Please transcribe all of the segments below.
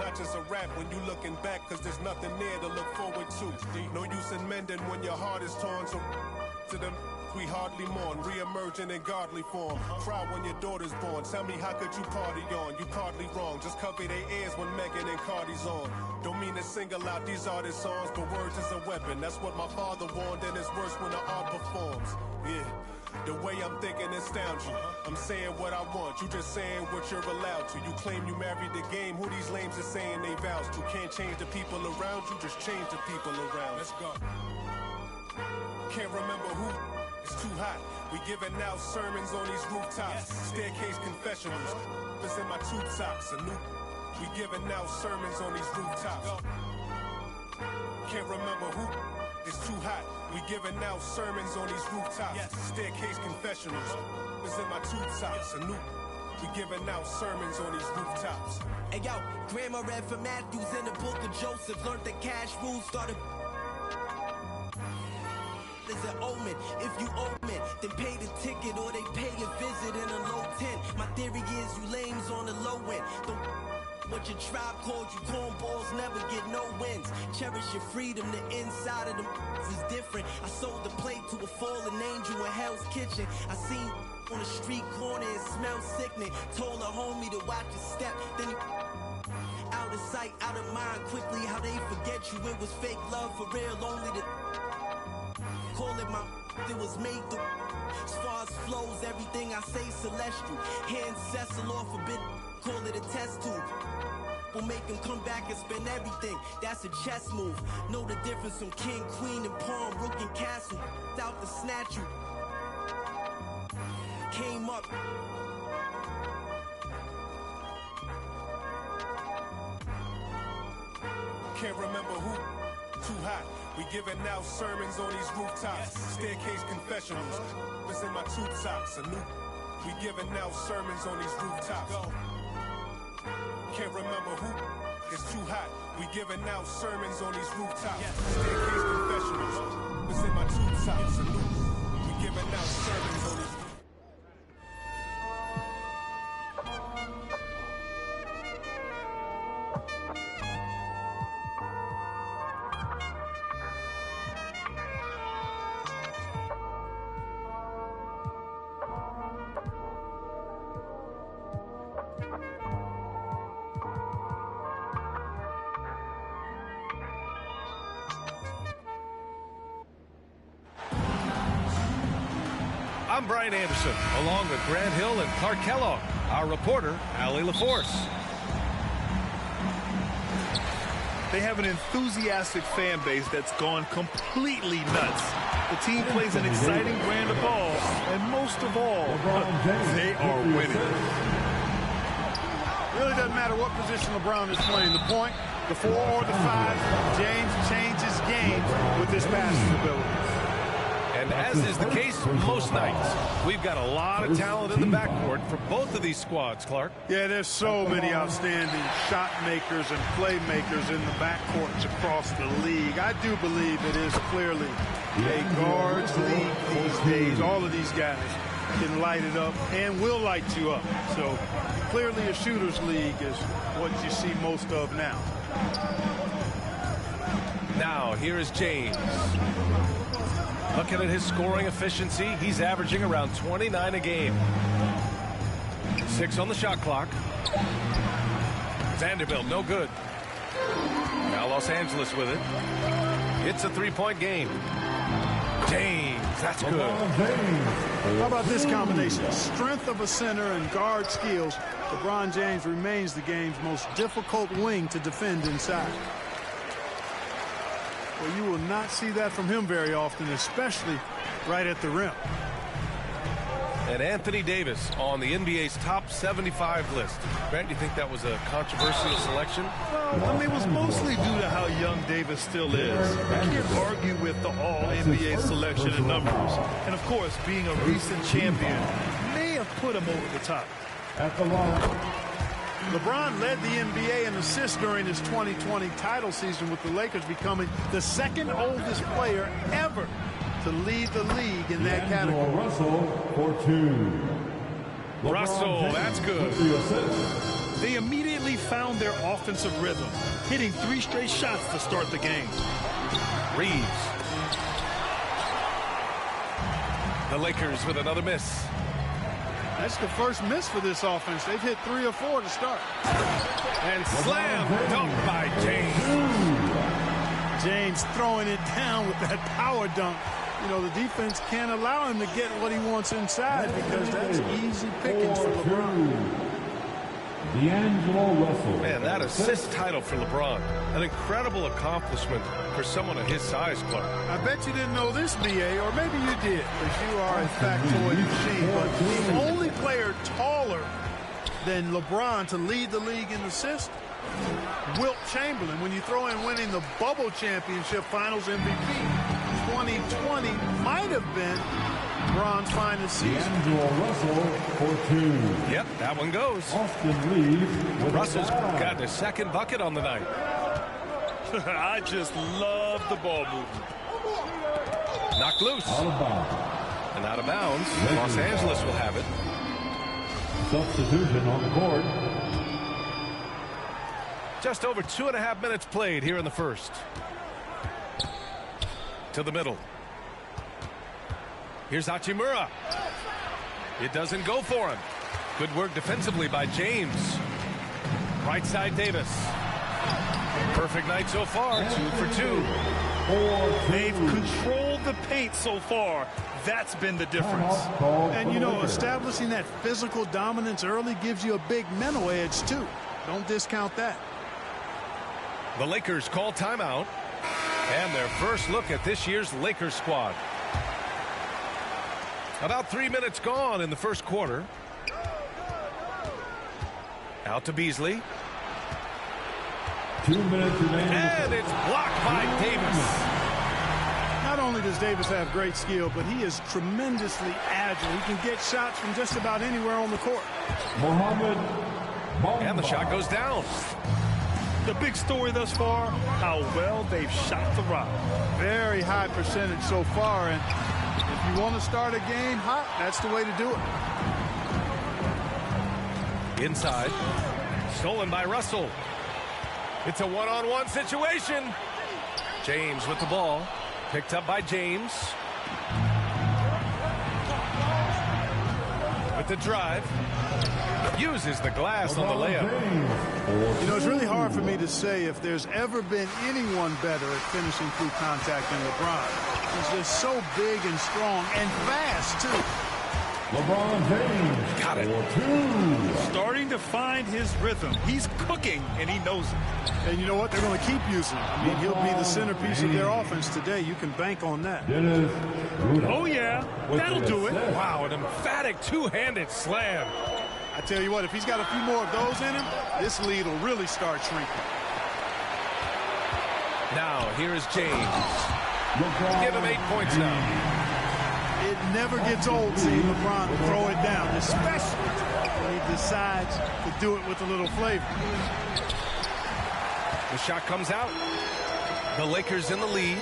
not just a rap when you looking back, cause there's nothing there to look forward to. No use in mending when your heart is torn, so to them we hardly mourn, re-emerging in godly form. Cry when your daughter's born. Tell me, how could you party on? You partly wrong. Just cover their ears when Megan and Cardi's on. Don't mean to single out these artists' songs, but words is a weapon. That's what my father warned, and it's worse when the art performs. Yeah, the way I'm thinking astounds you. I'm saying what I want, you just saying what you're allowed to. You claim you married the game, who these lames are saying they vows to. Can't change the people around you, just change the people around. Let's go. Can't remember who. It's too hot. We giving out sermons on these rooftops. Staircase confessionals. It's in my tube socks. We giving out sermons on these rooftops. Can't remember who. It's too hot. We giving out sermons on these rooftops. Staircase confessionals. It's in my tube socks. We giving out sermons on these rooftops. Hey yo, Grandma read from Matthews in the book of Joseph. Learned the cash rules started. Is an omen. If you omen, then pay the ticket or they pay a visit in a low tent. My theory is you lames on the low end. What your tribe called you cornballs never get no wins. Cherish your freedom, the inside of them is different. I sold the plate to a fallen angel in Hell's Kitchen. I seen on the street corner and smelled sickening. Told a homie to watch his step, then he out of sight, out of mind. Quickly how they forget you. It was fake love for real, only the call it my it was made to. As far as flows, everything I say celestial. Hand Cecil off a bit, call it a test tube. We'll make him come back and spend everything. That's a chess move. Know the difference from king, queen, and pawn, rook and castle. Out to snatch you. Came up. Can't remember who. Too hot. We giving out sermons on these rooftops. Staircase confessionals. It's in my tube socks. We giving out sermons on these rooftops. Can't remember who. It's too hot. We giving out sermons on these rooftops. Staircase confessionals. It's in my tube socks. We giving out sermons on these. I'm Brian Anderson, along with Grant Hill and Clark Kellogg. Our reporter, Allie LaForce. They have an enthusiastic fan base that's gone completely nuts. The team plays an exciting brand of ball, and most of all, they are winning. Really doesn't matter what position LeBron is playing. The point, the 4 or the 5, James changes games with his passing ability. And as is the case most nights, we've got a lot of talent in the backcourt for both of these squads, Clark. Yeah, there's so many outstanding shot makers and playmakers in the backcourts across the league. I do believe it is clearly a guards league these days. All of these guys can light it up and will light you up. So clearly a shooter's league is what you see most of now. Now, here is James. Looking at his scoring efficiency, he's averaging around 29 a game. 6 on the shot clock. Vanderbilt, no good. Now Los Angeles with it. It's a 3-point game. James, that's good. How about this combination? Strength of a center and guard skills. LeBron James remains the game's most difficult wing to defend inside. Well, you will not see that from him very often, especially right at the rim. And Anthony Davis on the NBA's top 75 list. Grant, do you think that was a controversial selection? Well, I mean, it was mostly due to how young Davis still is. I can't argue with the all-NBA selection in numbers. And, of course, being a recent champion may have put him over the top. At the line. LeBron led the NBA in assists during his 2020 title season, with the Lakers becoming the second oldest player ever to lead the league in that category. Russell for 2. Russell, that's good. They immediately found their offensive rhythm, hitting 3 straight shots to start the game. Reeves. The Lakers with another miss. That's the first miss for this offense. They've hit 3 or 4 to start. And slam dunk by James. James throwing it down with that power dunk. You know, the defense can't allow him to get what he wants inside because that's easy pickings for LeBron. Man, that assist title for LeBron. An incredible accomplishment for someone of his size, Clark. I bet you didn't know this, BA, or maybe you did, because you are a factoid machine. But the only player taller than LeBron to lead the league in assists, Wilt Chamberlain. When you throw in winning the Bubble Championship Finals MVP, 2020 might have been LeBron's finest season. Yep, that one goes. Russell's got the second bucket on the night. I just love the ball movement. Knocked loose. And out of bounds. Los Angeles will have it. Substitution on the court. Just over 2.5 minutes played here in the first. To the middle. Here's Hachimura. It doesn't go for him. Good work defensively by James. Right side Davis. Perfect night so far. 2 for 2. They've controlled the paint so far. That's been the difference. And, you know, establishing that physical dominance early gives you a big mental edge, too. Don't discount that. The Lakers call timeout. And their first look at this year's Lakers squad. About 3 minutes gone in the first quarter. Out to Beasley. 2 minutes remaining. And it's blocked by Davis. Not only does Davis have great skill, but he is tremendously agile. He can get shots from just about anywhere on the court. And the shot goes down. The big story thus far, how well they've shot the rock. Very high percentage so far, and if you want to start a game hot, that's the way to do it. Inside. Stolen by Russell. It's a one-on-one situation. James with the ball. Picked up by James. With the drive. Uses the glass on the layup. You know, it's really hard for me to say if there's ever been anyone better at finishing through contact than LeBron. He's just so big and strong and fast, too. LeBron James. Got it. Starting to find his rhythm. He's cooking, and he knows it. And you know what? They're going to keep using him. I mean, he'll be the centerpiece of their offense today. You can bank on that. Oh, yeah. That'll do it. Wow, an emphatic two-handed slam. I tell you what, if he's got a few more of those in him, this lead will really start shrinking. Now, here is James. Give him 8 points now. It never gets old seeing LeBron throw it down, especially when he decides to do it with a little flavor. The shot comes out. The Lakers in the lead.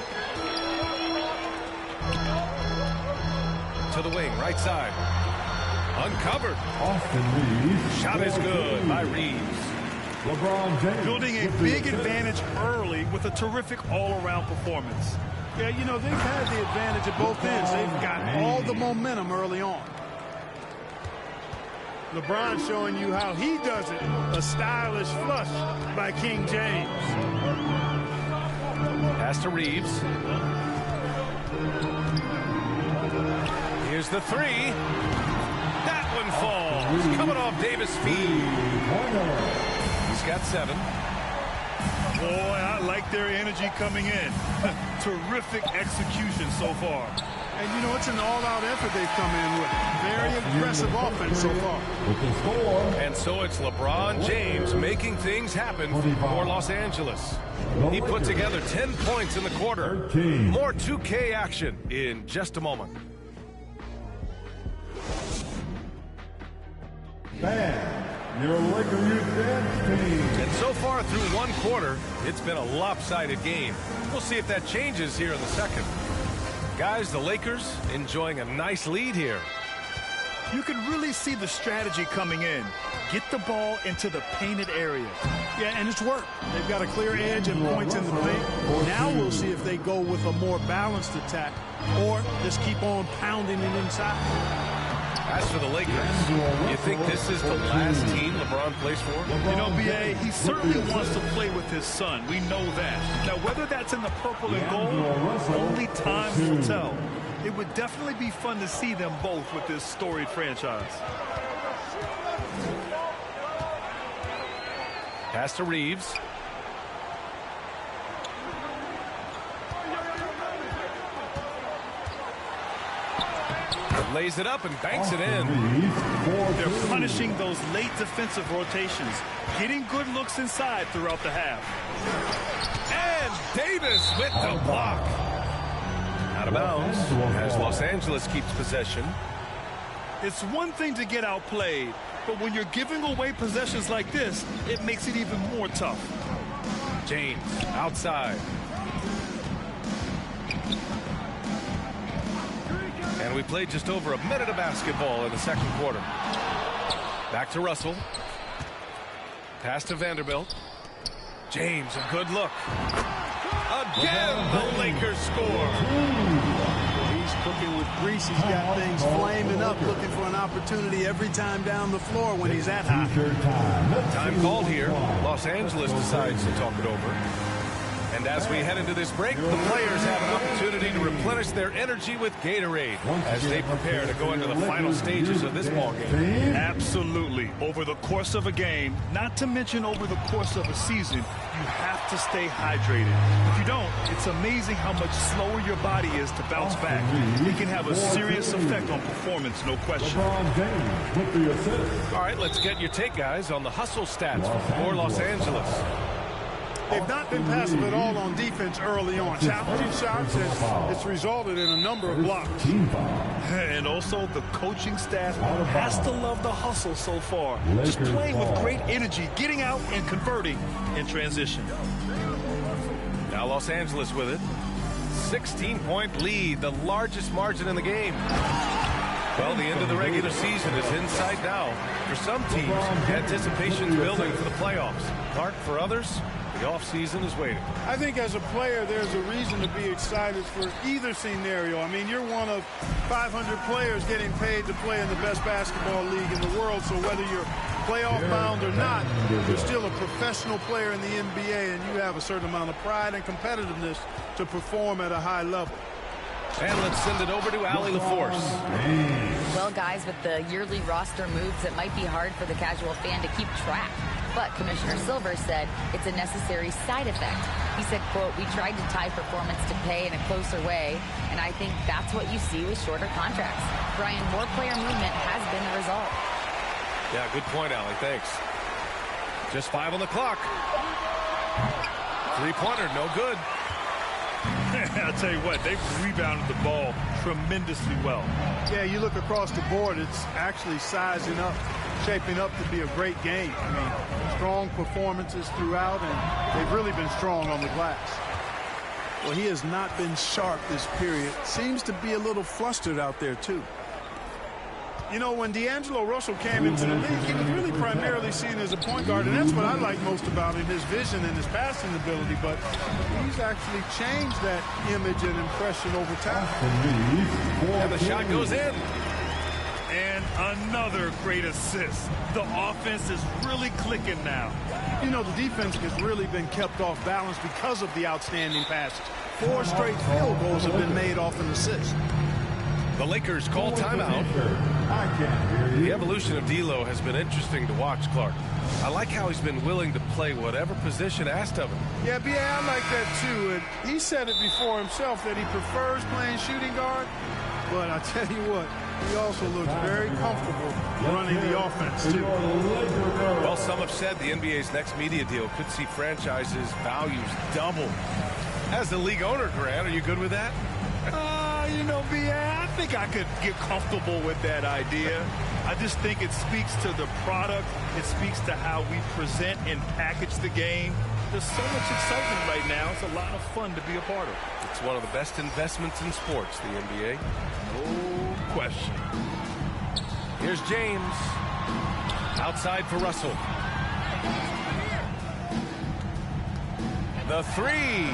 To the wing, right side. Uncovered. Austin Reeves. Shot is good by Reeves. LeBron James. Building a big advantage early with a terrific all-around performance. Yeah, you know, they've had the advantage at both ends. They've got all the momentum early on. LeBron showing you how he does it. A stylish flush by King James. Pass to Reeves. Here's the three. That one falls. Coming off Davis' feet. He's got 7. Boy, I like their energy coming in. Terrific execution so far. And, you know, it's an all-out effort they've come in with. Very aggressive offense so far. And so it's LeBron James making things happen for Los Angeles. He put together 10 points in the quarter. More 2K action in just a moment. Your Laker Youth Dance Team. And so far through one quarter, it's been a lopsided game. We'll see if that changes here in the second. Guys, the Lakers enjoying a nice lead here. You can really see the strategy coming in. Get the ball into the painted area. Yeah, and it's worked. They've got a clear edge and points in the paint. Now we'll see if they go with a more balanced attack or just keep on pounding it inside. As for the Lakers, you think this is the last team LeBron plays for? You know, B.A., he certainly wants to play with his son. We know that. Now, whether that's in the purple and gold, only time will tell. It would definitely be fun to see them both with this storied franchise. Pass to Reeves. Lays it up and banks it in. They're punishing those late defensive rotations, getting good looks inside throughout the half. And Davis with the block. Out of bounds as Los Angeles keeps possession. It's one thing to get outplayed, but when you're giving away possessions like this, it makes it even more tough. James outside. And we played just over a minute of basketball in the second quarter. Back to Russell. Pass to Vanderbilt. James, a good look. Again, the Lakers score. He's cooking with grease. He's got things flaming up, looking for an opportunity every time down the floor when he's that hot. Time called here. Los Angeles decides to talk it over. And as we head into this break, the players have an opportunity to replenish their energy with Gatorade as they prepare to go into the final stages of this ballgame. Absolutely. Over the course of a game, not to mention over the course of a season, you have to stay hydrated. If you don't, it's amazing how much slower your body is to bounce back. It can have a serious effect on performance, no question. All right, let's get your take, guys, on the hustle stats for Los Angeles. They've not been passive at all on defense early on. Challenging shots, it's resulted in a number of blocks. And also, the coaching staff has to love the hustle so far. Just playing with great energy, getting out and converting in transition. Now Los Angeles with it. 16-point lead, the largest margin in the game. Well, the end of the regular season is in sight now. For some teams, anticipation's building for the playoffs. Clark, for others, the offseason is waiting. I think as a player, there's a reason to be excited for either scenario. I mean, you're one of 500 players getting paid to play in the best basketball league in the world, so whether you're playoff bound or not, you're still a professional player in the NBA, and you have a certain amount of pride and competitiveness to perform at a high level. And let's send it over to Allie LaForce. Well, guys, with the yearly roster moves, it might be hard for the casual fan to keep track. But Commissioner Silver said it's a necessary side effect. He said, quote, "We tried to tie performance to pay in a closer way, and I think that's what you see with shorter contracts." Brian, more player movement has been the result. Yeah, good point, Allie. Thanks. Just 5 on the clock. Three-pointer, no good. I'll tell you what, they've rebounded the ball tremendously well. Yeah, you look across the board, it's actually sizing up, shaping up to be a great game. I mean, strong performances throughout, and they've really been strong on the glass. Well, he has not been sharp this period. Seems to be a little flustered out there, too. You know, when D'Angelo Russell came into the league, he was really primarily seen as a point guard, and that's what I like most about him, his vision and his passing ability, but he's actually changed that image and impression over time. And the shot goes in. And another great assist. The offense is really clicking now. You know, the defense has really been kept off balance because of the outstanding passes. 4 straight field goals have been made off an assist. The Lakers call timeout. The evolution of D'Lo has been interesting to watch, Clark. I like how he's been willing to play whatever position asked of him. Yeah, B.A., I like that too. And he said it before himself that he prefers playing shooting guard. But I tell you what, he also looks very comfortable running the offense too. Well, some have said the NBA's next media deal could see franchises' values double. As the league owner, Grant, are you good with that? You know, B.A., I think I could get comfortable with that idea. I just think it speaks to the product. It speaks to how we present and package the game. There's so much excitement right now. It's a lot of fun to be a part of. It's one of the best investments in sports, the NBA. No question. Here's James. Outside for Russell. The three.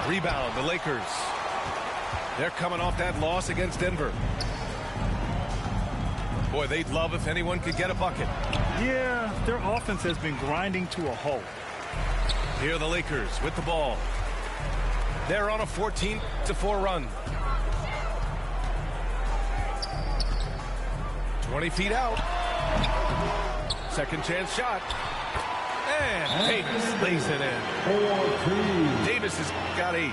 Rebound, the Lakers. They're coming off that loss against Denver. Boy, they'd love if anyone could get a bucket. Yeah, their offense has been grinding to a halt. Here are the Lakers with the ball. They're on a 14-4 run. 20 feet out. Second chance shot. And Davis lays it in. Davis has got 8.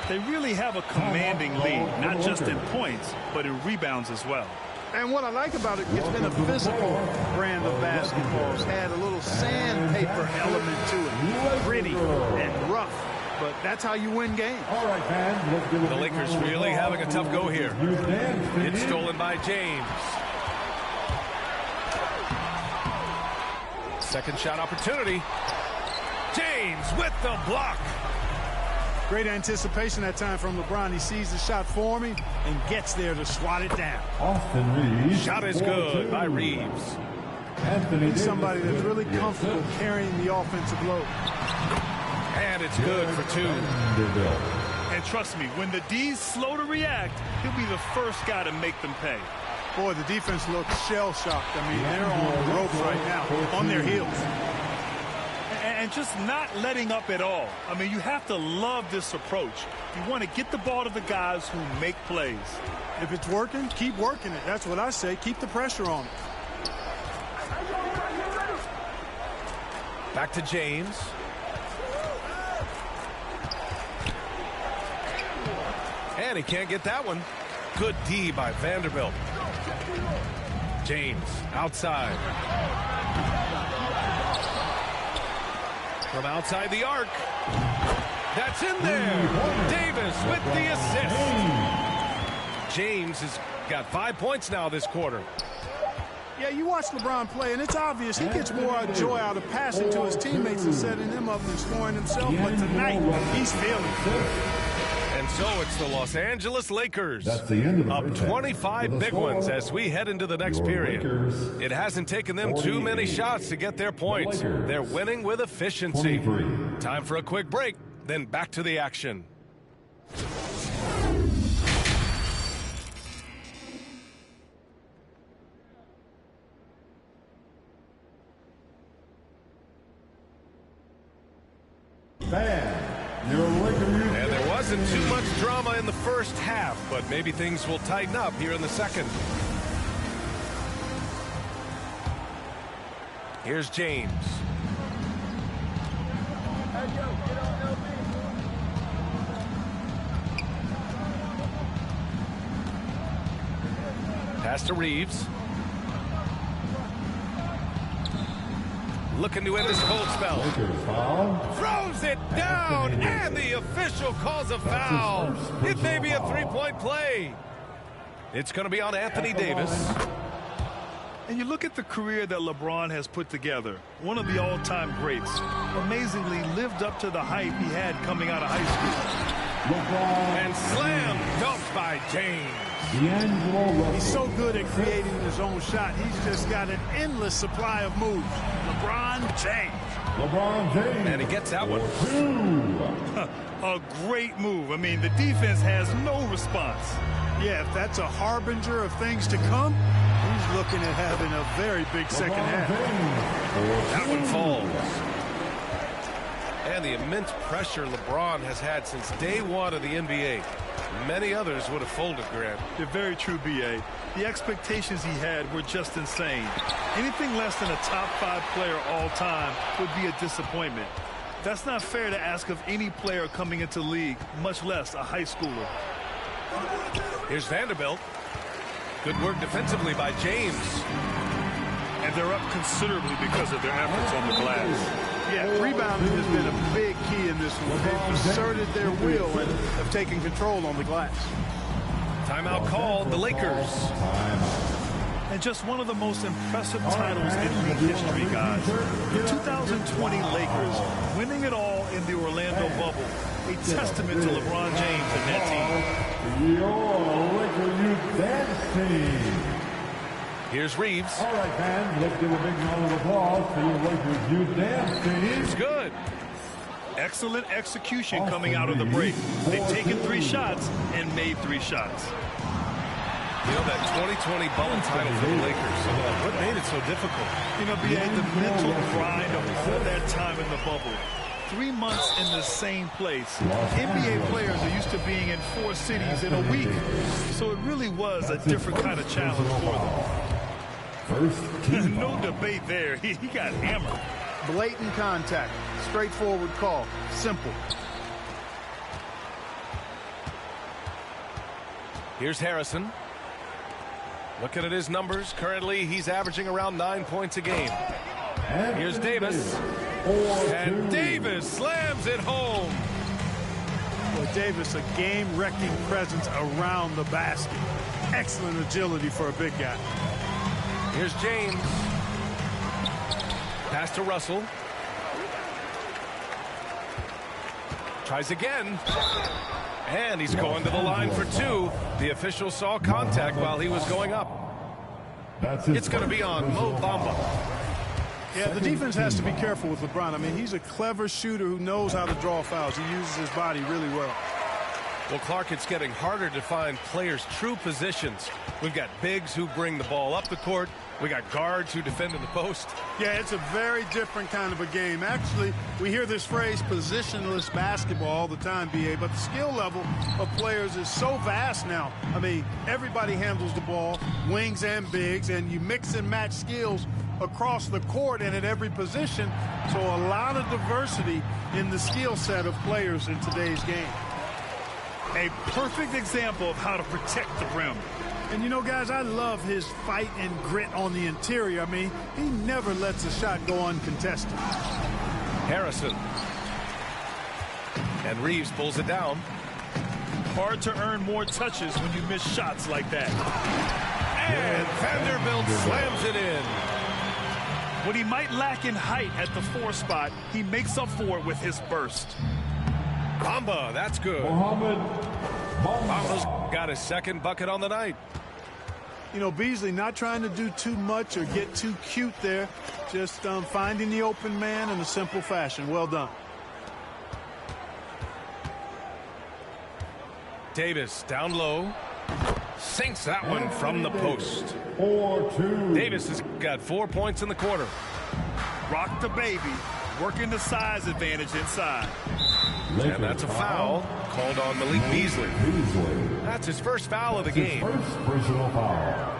They really have a commanding lead, not just in points, but in rebounds as well. And what I like about it, it's been a physical brand of basketball. It's had a little sandpaper element to it. Gritty and rough. But that's how you win games. All right, fans, let's give it The Lakers really having a tough go here. It's stolen by James. Second shot opportunity. James with the block. Great anticipation that time from LeBron. He sees the shot forming and gets there to swat it down. Austin Reeves. Shot is good by Reeves. He's somebody that's really comfortable carrying the offensive load. And it's good for 2. And trust me, when the D's slow to react, he'll be the first guy to make them pay. Boy, the defense looks shell-shocked. I mean, they're on the ropes right now, on their heels. And just not letting up at all. I mean, you have to love this approach. You want to get the ball to the guys who make plays. If it's working, keep working it. That's what I say. Keep the pressure on it. Back to James. And he can't get that one. Good D by Vanderbilt. James outside. From outside the arc. That's in there. Davis with the assist. James has got 5 points now this quarter. Yeah, you watch LeBron play, and it's obvious he gets more joy out of passing to his teammates and setting them up than scoring himself. But tonight, he's feeling it. And so it's the Los Angeles Lakers. That's the end of the up first half. 25 big ones as we head into the next period. It hasn't taken them too many shots to get their points. They're winning with efficiency. 23. Time for a quick break, then back to the action. And there wasn't too much drama in the first half, but maybe things will tighten up here in the second. Here's James. Pass to Reeves. Looking to end this cold spell. Throws it down, and the official calls a foul. It may be a three-point play. It's going to be on Anthony Davis. And you look at the career that LeBron has put together. One of the all-time greats. Amazingly lived up to the hype he had coming out of high school. And slam dunked by James. He's so good at creating his own shot. He's just got an endless supply of moves. LeBron James. And he gets that one. A great move. I mean, the defense has no response. Yeah, if that's a harbinger of things to come, he's looking at having a very big second half. That one falls. And the immense pressure LeBron has had since day one of the NBA. Many others would have folded, Grant. They're very true, B.A. The expectations he had were just insane. Anything less than a top 5 player all time would be a disappointment. That's not fair to ask of any player coming into the league, much less a high schooler. Here's Vanderbilt. Good work defensively by James. And they're up considerably because of their efforts on the glass. Yeah, rebounding has been a big key in this one. They've asserted their will and have taken control on the glass. Timeout called, the Lakers. And just one of the most impressive titles in league history, guys. The 2020 Lakers winning it all in the Orlando bubble. a testament to LeBron James and that team. Your Laker Youth Dance Team. Here's Reeves. All right, fans, let's give a big round of applause to your Lakers Youth Dance Team. It's good. Excellent execution coming out of the break. They've taken 3 shots and made 3 shots. You know, that 2020 bubble title for the Lakers, what made it so difficult? You know, B.A., the mental grind of all that time in the bubble. 3 months in the same place. NBA players are used to being in 4 cities in a week. So it really was a different kind of challenge for them. No debate there. He got hammered. Blatant contact. Straightforward call. Simple. Here's Harrison. Looking at his numbers, currently he's averaging around 9 points a game. Here's Davis. And Davis slams it home. Boy, Davis, a game-wrecking presence around the basket. Excellent agility for a big guy. Here's James. Pass to Russell. Tries again. And he's going to the line for 2. The official saw contact while he was going up. It's going to be on Mo Bamba. Yeah, the defense has to be careful with LeBron. I mean, he's a clever shooter who knows how to draw fouls. He uses his body really well. Well, Clark, it's getting harder to find players' true positions. We've got bigs who bring the ball up the court. We got guards who defend in the post. Yeah, it's a very different kind of a game. Actually, we hear this phrase positionless basketball all the time, B.A., but the skill level of players is so vast now. I mean, everybody handles the ball, wings and bigs, and you mix and match skills across the court and at every position. So a lot of diversity in the skill set of players in today's game. A perfect example of how to protect the rim. And, you know, guys, I love his fight and grit on the interior. I mean, he never lets a shot go uncontested. Harrison. And Reeves pulls it down. Hard to earn more touches when you miss shots like that. And Vanderbilt slams it in. What he might lack in height at the 4 spot, he makes up for it with his burst. Bamba, that's good. Bamba's got his 2nd bucket on the night. You know, Beasley not trying to do too much or get too cute there. Just finding the open man in a simple fashion. Well done. Davis down low. Sinks that one from the post. Davis has got 4 points in the quarter. Rock the baby. Working the size advantage inside. And that's a foul called on Malik Beasley. That's his first foul of the game. First personal foul.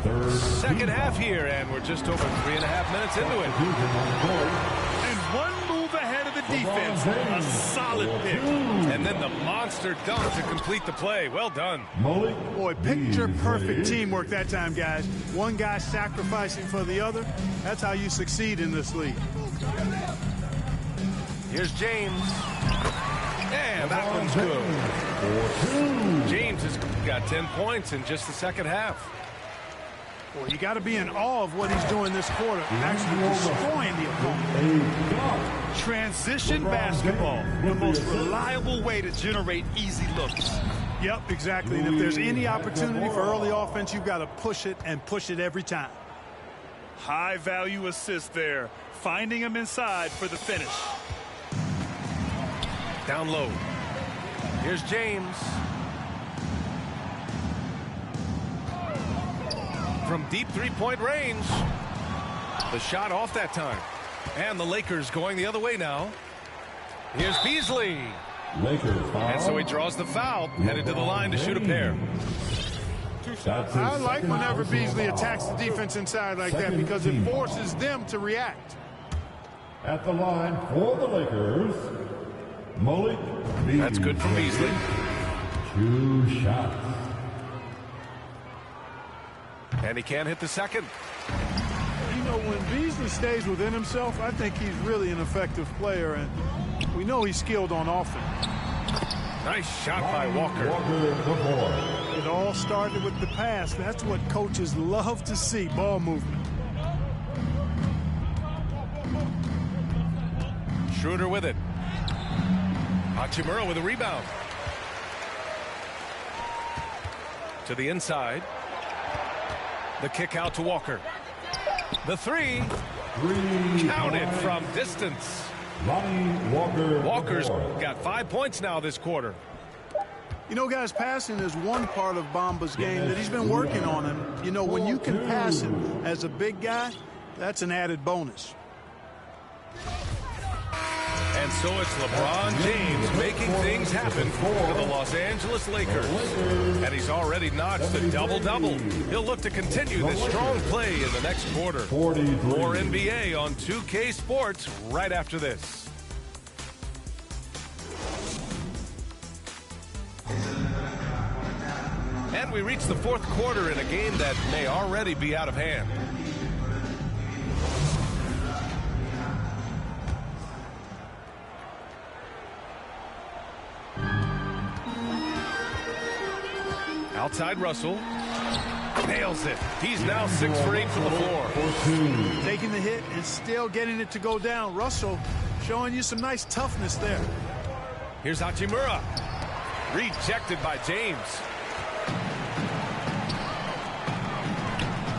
2nd half here, and we're just over 3.5 minutes into it. And 1 move ahead of the defense. A solid pick. And then the monster dunk to complete the play. Well done. Boy, picture-perfect teamwork that time, guys. One guy sacrificing for the other. That's how you succeed in this league. Here's James. And that one's good. James has got 10 points in just the 2nd half. Boy, you got to be in awe of what he's doing this quarter. Actually destroying the opponent. Transition basketball, the most reliable way to generate easy looks. Yep, exactly. And if there's any opportunity for early offense, you've got to push it and push it every time. High-value assist there. Finding him inside for the finish. Down low. Here's James. From deep 3-point range. The shot off that time. And the Lakers going the other way now. Here's Beasley. And so he draws the foul, headed to the line to shoot a pair. I like whenever Beasley attacks the defense inside like that because it forces them to react. At the line for the Lakers, Malik Beasley. That's good from Beasley. 2 shots. And he can't hit the 2nd. You know, when Beasley stays within himself, I think he's really an effective player, and we know he's skilled on offense. Nice shot by Walker. It all started with the pass. That's what coaches love to see, ball movement. Schroeder with it. Hachimura with a rebound. To the inside. The kick out to Walker. The three. Counted from distance. Walker's got 5 points now this quarter. You know, guys, passing is one part of Bamba's game that he's been working on. And, you know, when you can pass him as a big guy, that's an added bonus. And so it's LeBron James making things happen for the Los Angeles Lakers. And he's already notched a double-double. He'll look to continue this strong play in the next quarter. More NBA on 2K Sports right after this. And we reach the fourth quarter in a game that may already be out of hand. Outside Russell. Nails it. He's now 6 for 8 from the floor. Taking the hit and still getting it to go down. Russell showing you some nice toughness there. Here's Hachimura. Rejected by James.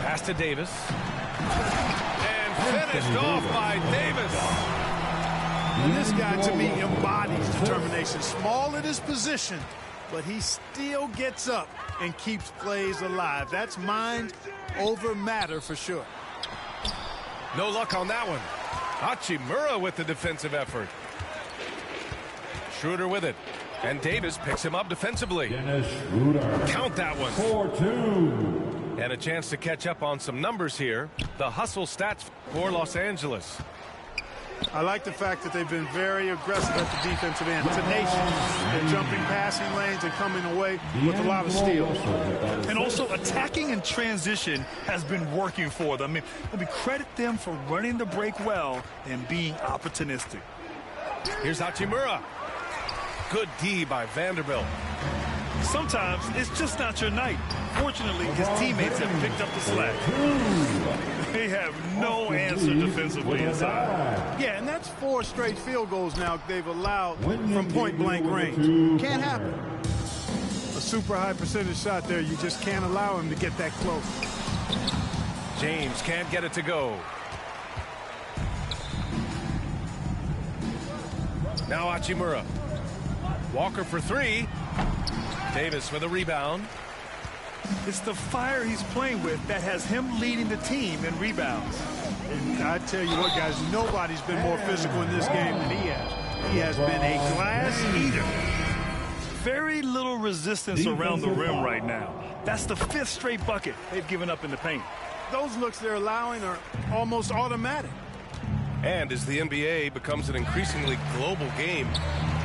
Pass to Davis. And finished off by Davis. And this guy, to me, embodies determination. Small at his position, but he still gets up and keeps plays alive. That's mind over matter for sure. No luck on that one. Hachimura with the defensive effort. Schroeder with it. And Davis picks him up defensively. Count that one. 4-2. And a chance to catch up on some numbers here. The hustle stats for Los Angeles. I like the fact that they've been very aggressive at the defensive end. Tenacious. They're jumping passing lanes and coming away with a lot of steals. And also attacking in transition has been working for them. I mean, credit them for running the break well and being opportunistic. Here's Hachimura. Good D by Vanderbilt. Sometimes it's just not your night. Fortunately, his teammates have picked up the slack. They have no answer defensively inside. Yeah, and that's 4 straight field goals now they've allowed from point-blank range. Can't happen. A super high percentage shot there. You just can't allow him to get that close. James can't get it to go. Now Hachimura. Walker for 3. Davis with a rebound. It's the fire he's playing with that has him leading the team in rebounds. And I tell you what, guys, nobody's been more physical in this game than he has. He has been a glass eater. Very little resistance around the rim right now. That's the 5th straight bucket they've given up in the paint. Those looks they're allowing are almost automatic. And as the NBA becomes an increasingly global game,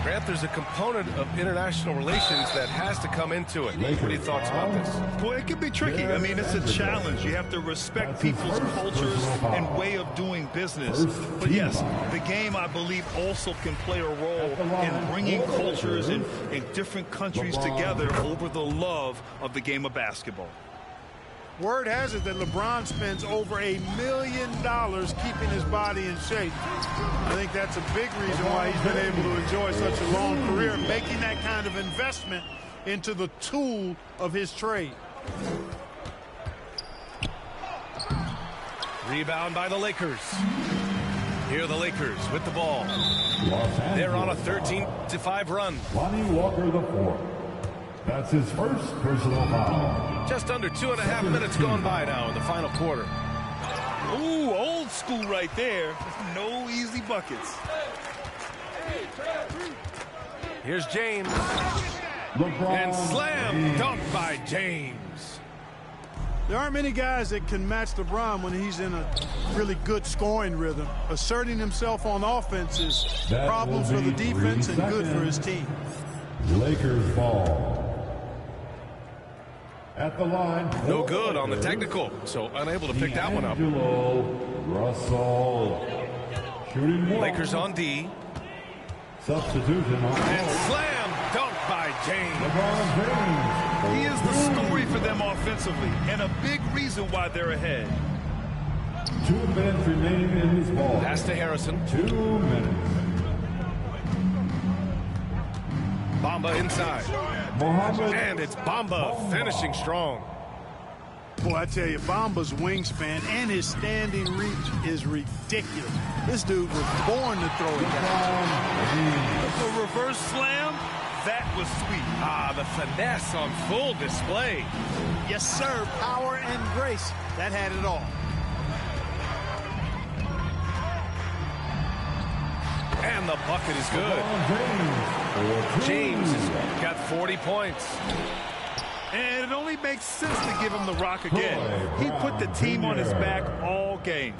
Grant, there's a component of international relations that has to come into it. What are your thoughts about this? Well, it can be tricky. I mean, it's a challenge. You have to respect people's cultures and way of doing business. But yes, the game, I believe, also can play a role in bringing cultures in different countries together over the love of the game of basketball. Word has it that LeBron spends over $1 million keeping his body in shape. I think that's a big reason why he's been able to enjoy such a long career, making that kind of investment into the tool of his trade. Rebound by the Lakers. Here are the Lakers with the ball. They're on a 13-5 run. Lonnie Walker the 4th. That's his first personal foul. Just under 2.5 minutes gone by now in the final quarter. Ooh, old school right there. No easy buckets. Here's James. And slam dunk by James. There aren't many guys that can match LeBron when he's in a really good scoring rhythm. Asserting himself on offense is problems for the defense and good for his team. Lakers ball. At the line. No good on the technical, so unable to pick that one up. Russell. Shooting one. Lakers on D. Substitution on. And slam dunk by James. LeBron James. He is the story for them offensively, and a big reason why they're ahead. 2 minutes remaining in this ball. Pass to Harrison. 2 minutes. Bamba inside. And it's Bamba finishing strong. Boy, I tell you, Bamba's wingspan and his standing reach is ridiculous. This dude was born to throw it down. A reverse slam, that was sweet. Ah, the finesse on full display. Yes, sir. Power and grace. That had it all. And the bucket is good. James has got 40 points. And it only makes sense to give him the rock again. He put the team on his back all game.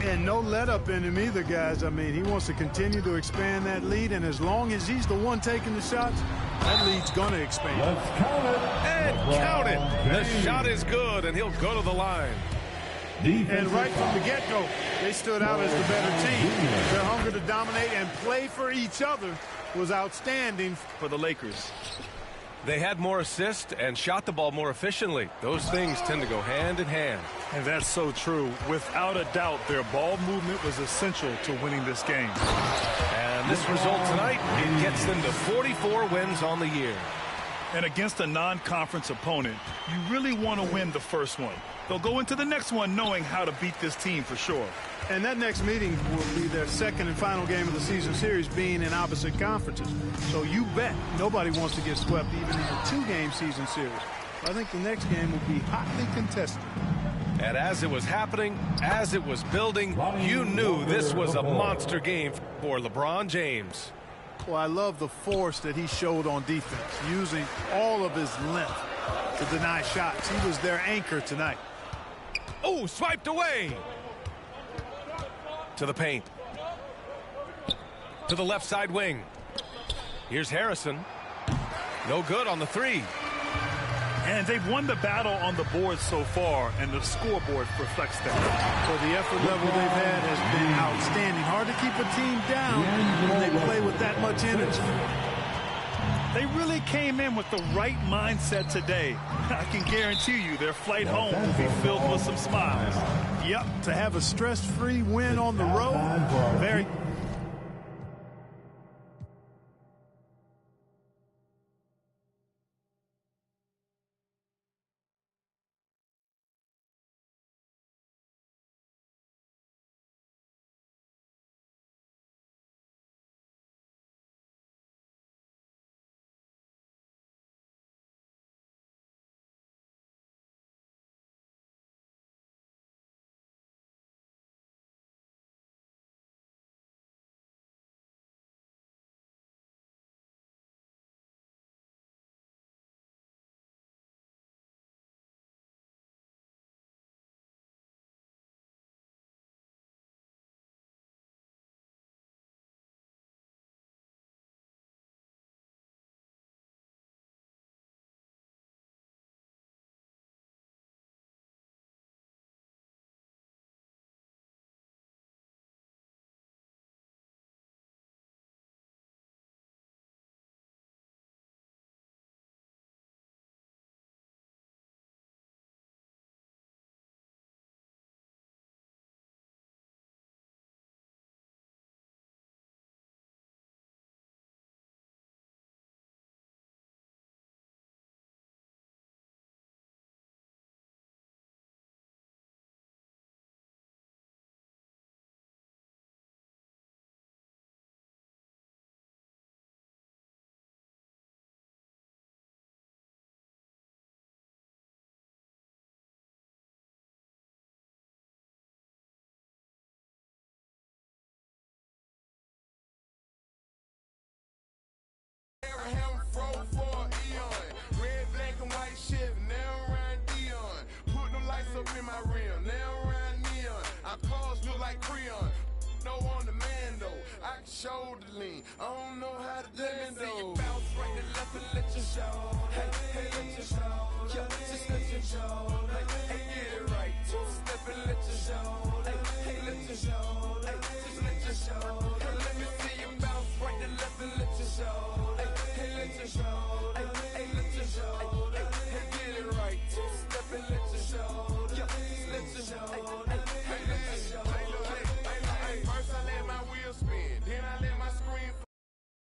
And no let-up in him either, guys. I mean, he wants to continue to expand that lead, and as long as he's the one taking the shots, that lead's going to expand. Let's count it. And count it. The shot is good, and he'll go to the line. And right from the get-go, they stood out as the better team. Their hunger to dominate and play for each other was outstanding For the Lakers. They had more assists and shot the ball more efficiently. Those things tend to go hand in hand. And that's so true. Without a doubt, their ball movement was essential to winning this game. And this result tonight, it gets them to 44 wins on the year. And against a non-conference opponent, you really want to win the first one. They'll go into the next one knowing how to beat this team for sure. And that next meeting will be their second and final game of the season series, being in opposite conferences. So you bet nobody wants to get swept even in a two-game season series. I think the next game will be hotly contested. And as it was happening, as it was building, you knew this was a monster game for LeBron James. Well, I love the force that he showed on defense, using all of his length to deny shots. He was their anchor tonight. Oh, swiped away. To the paint. To the left side wing. Here's Harrison. No good on the three. And they've won the battle on the board so far, and the scoreboard reflects that. So the effort level they've had has been outstanding. Hard to keep a team down when they play with that much energy. They really came in with the right mindset today. I can guarantee you their flight home will be filled with some smiles. Yep, to have a stress-free win on the road, very... In my rim, now around neon. Our cars look like Creon. No on the man though. I can shoulder lean. I don't know how to bend though. Bounce right to left and let you show. Hey, let you show. Yeah, just let you show. Hey, get it right. Two step and let you show. Hey, let you show. Hey, just let you show. Hey, let me see you bounce right to left and let you show.